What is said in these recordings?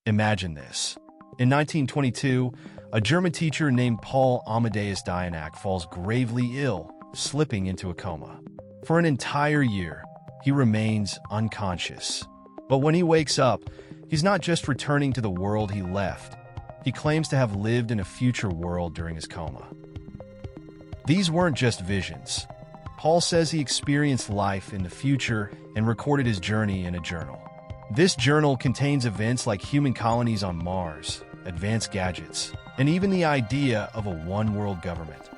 Imagine this. In 1922, a German teacher named Paul Amadeus Dienach falls gravely ill, slipping into a coma. For an entire year, he remains unconscious. But when he wakes up, he's not just returning to the world he left. He claims to have lived in a future world during his coma. These weren't just visions. Paul says he experienced life in the future and recorded his journey in a journal. This journal contains events like human colonies on Mars, advanced gadgets, and even the idea of a one-world government.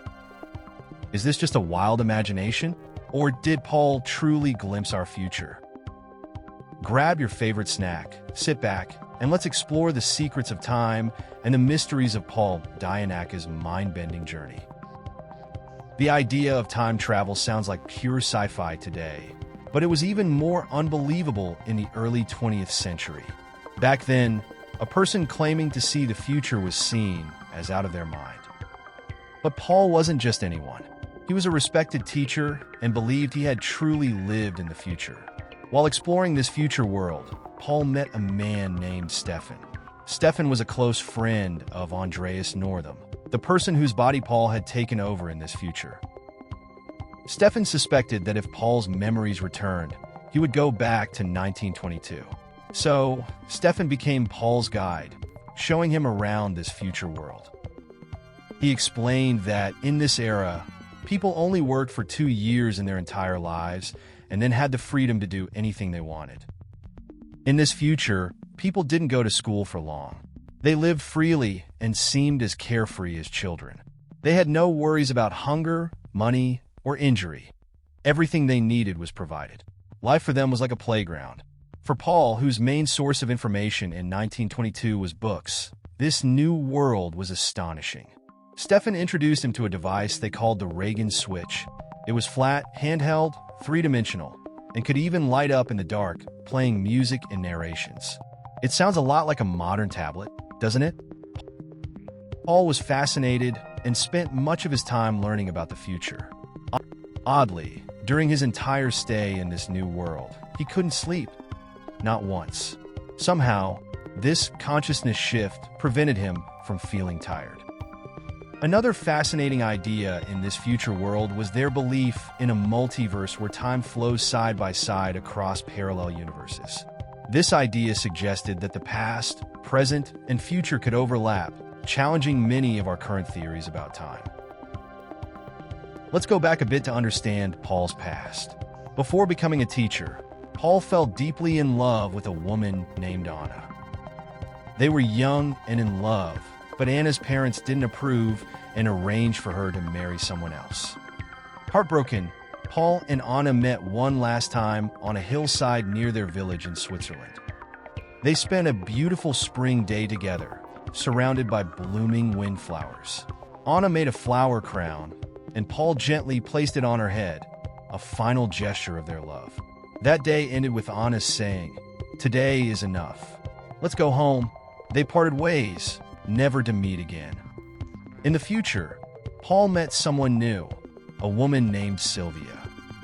Is this just a wild imagination? Or did Paul truly glimpse our future? Grab your favorite snack, sit back, and let's explore the secrets of time and the mysteries of Paul Dienach's mind-bending journey. The idea of time travel sounds like pure sci-fi today, but it was even more unbelievable in the early 20th century. Back then, a person claiming to see the future was seen as out of their mind. But Paul wasn't just anyone. He was a respected teacher and believed he had truly lived in the future. While exploring this future world, Paul met a man named Stefan. Stefan was a close friend of Andreas Northam, the person whose body Paul had taken over in this future. Stefan suspected that if Paul's memories returned, he would go back to 1922. So, Stefan became Paul's guide, showing him around this future world. He explained that in this era, people only worked for 2 years in their entire lives and then had the freedom to do anything they wanted. In this future, people didn't go to school for long. They lived freely and seemed as carefree as children. They had no worries about hunger, money, or injury. Everything they needed was provided. Life for them was like a playground. For Paul, whose main source of information in 1922 was books, this new world was astonishing. Stefan introduced him to a device they called the Reagan switch. It was flat, handheld, three-dimensional, and could even light up in the dark, playing music and narrations. It sounds a lot like a modern tablet, doesn't it? Paul was fascinated and spent much of his time learning about the future. Oddly, during his entire stay in this new world, he couldn't sleep. Not once. Somehow, this consciousness shift prevented him from feeling tired. Another fascinating idea in this future world was their belief in a multiverse where time flows side by side across parallel universes. This idea suggested that the past, present, and future could overlap, challenging many of our current theories about time. Let's go back a bit to understand Paul's past. Before becoming a teacher, Paul fell deeply in love with a woman named Anna. They were young and in love, but Anna's parents didn't approve and arranged for her to marry someone else. Heartbroken, Paul and Anna met one last time on a hillside near their village in Switzerland. They spent a beautiful spring day together, surrounded by blooming windflowers. Anna made a flower crown, and Paul gently placed it on her head, a final gesture of their love. That day ended with Anna saying, "Today is enough. Let's go home." They parted ways, never to meet again. In the future, Paul met someone new, a woman named Sylvia.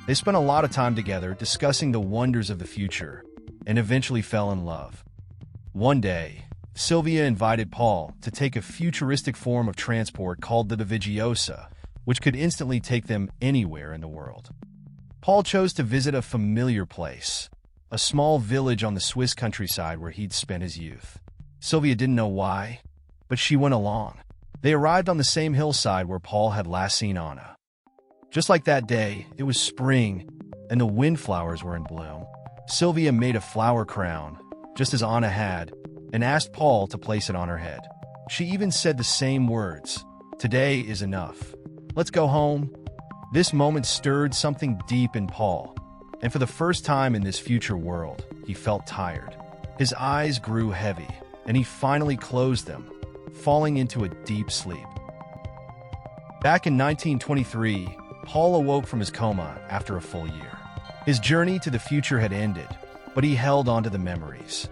They spent a lot of time together discussing the wonders of the future and eventually fell in love. One day, Sylvia invited Paul to take a futuristic form of transport called the Navigiosa, which could instantly take them anywhere in the world. Paul chose to visit a familiar place, a small village on the Swiss countryside where he'd spent his youth. Sylvia didn't know why, but she went along. They arrived on the same hillside where Paul had last seen Anna. Just like that day, it was spring, and the windflowers were in bloom. Sylvia made a flower crown, just as Anna had, and asked Paul to place it on her head. She even said the same words, "Today is enough. Let's go home." This moment stirred something deep in Paul, and for the first time in this future world, he felt tired. His eyes grew heavy, and he finally closed them, falling into a deep sleep. Back in 1923, Paul awoke from his coma after a full year. His journey to the future had ended, but he held on to the memories.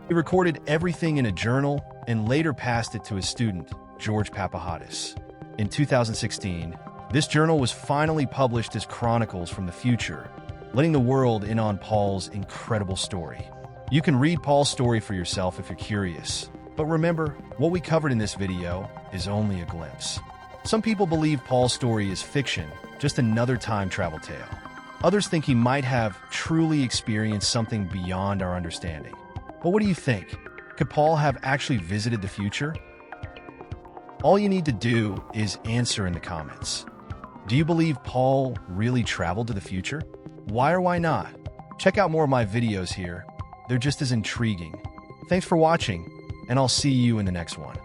He recorded everything in a journal and later passed it to his student, George Papahadis. In 2016, this journal was finally published as chronicles from the future, letting the world in on Paul's incredible story. You can read Paul's story for yourself if you're curious. But remember, what we covered in this video is only a glimpse. Some people believe Paul's story is fiction, just another time travel tale. Others think he might have truly experienced something beyond our understanding. But what do you think? Could Paul have actually visited the future? All you need to do is answer in the comments. Do you believe Paul really traveled to the future? Why or why not? Check out more of my videos here. They're just as intriguing. Thanks for watching, and I'll see you in the next one.